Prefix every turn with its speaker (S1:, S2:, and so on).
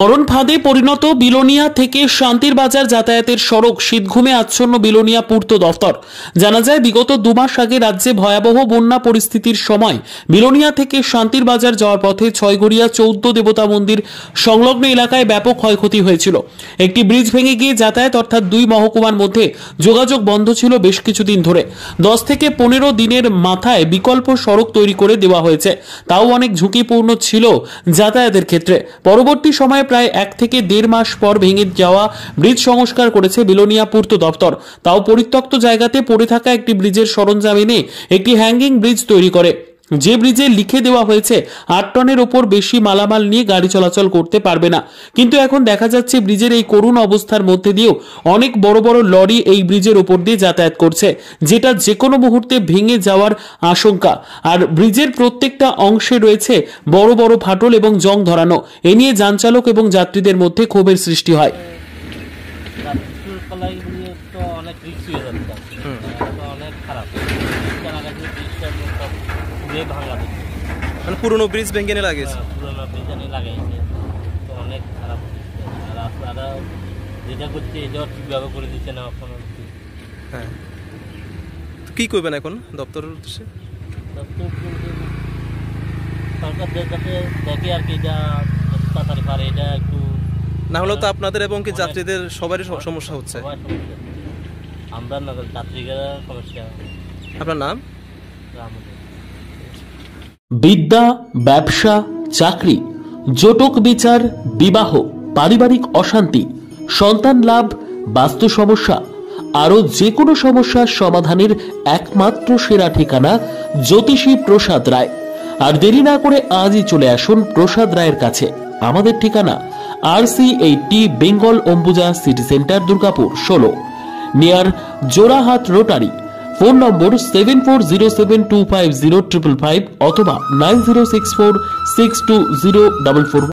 S1: মরণ ফাঁদে পরিণত বিলোনিয়া থেকে শান্তির বাজার যাতায়াতের সড়ক শীতঘুমে আচ্ছন্ন বিলোনিয়া পূর্ত দফতর। জানা যায় বিগত 2 মাস আগে রাজ্যে ভয়াবহ বন্যা পরিস্থিতির সময় বিলোনিয়া থেকে শান্তির বাজার যাওয়ার পথে ছয়ঘরিয়া 14 দেবতা মন্দির সংলগ্ন এলাকায় ব্যাপক ক্ষয়ক্ষতি হয়েছিল। একটি ব্রিজ ভেঙে গিয়ে যাতায়াত অর্থাৎ 2 মহকুমার মধ্যে যোগাযোগ বন্ধ ছিল বেশ কিছুদিন ধরে। 10 থেকে 15 দিনের মাথায় বিকল্প সড়ক তৈরি করে দেওয়া হয়েছে, তাও অনেক ঝুঁকিপূর্ণ ছিল যাতায়াতের ক্ষেত্রে। পরবর্তী সময়ে প্রায় 1 থেকে 1.5 মাস পর ভেঙে যাওয়া ব্রিজ সংস্কার করেছে বিলোনিয়া পূর্ত দপ্তর। তাও পরিত্যক্ত জায়গাতে পড়ে থাকা একটি ব্রিজের সরঞ্জাম এনে একটি হ্যাঙ্গিং ব্রিজ তৈরি করে, যে ব্রিজে লিখে দেওয়া হয়েছে 8 টনের ওপর বেশি মালামাল নিয়ে গাড়ি চলাচল করতে পারবে না। কিন্তু এখন দেখা যাচ্ছে ব্রিজের এই করুণ অবস্থার মধ্যে দিয়েও অনেক বড় বড় লরি এই ব্রিজের উপর দিয়ে যাতায়াত করছে, যেটা যে কোনো মুহূর্তে ভেঙে যাওয়ার আশঙ্কা। আর ব্রিজের প্রত্যেকটা অংশে রয়েছে বড় বড় ফাটল এবং জং ধরানো। এ নিয়ে যানচালক এবং যাত্রীদের মধ্যে ক্ষোভের সৃষ্টি হয়।
S2: পুরনো ব্রিজ ভেঙে লাগিয়েছে,
S3: পুরনো ব্রিজ লাগাইছে, তো অনেক খারাপ রাস্তাটা যেটা করছে এটাও ঠিকভাবে করে দিচ্ছে না এখনো।
S2: হ্যাঁ, কি করবেন এখন দপ্তরের উদ্দেশ্যে?
S3: দপ্তর সরকারদের কাছে দেখি আর কি, এটা তাড়াতাড়ি পারে, এটা একটু
S2: না হলেও তো আপনাদের এবং কি যাত্রীদের সবারই সমস্যা হচ্ছে।
S3: আমরা না যাত্রীরা সমস্যা।
S2: আপনার নাম?
S1: বিদ্যা, ব্যবসা, চাকরি, জটক বিচার, বিবাহ, পারিবারিক অশান্তি, সন্তান লাভ, বাস্তু সমস্যা, আরো যে কোনো সমস্যার সমাধানের একমাত্র সেরা ঠিকানা জ্যোতিষী প্রসাদ রায়। আর দেরি না করে আজই চলে আসুন প্রসাদ রায়ের কাছে। আমাদের ঠিকানা RC80 Bengal Ambuja city centre, Durgapur 16, near Jorhat rotary. Phone নম্বর 7407250555 অথবা 9064620444।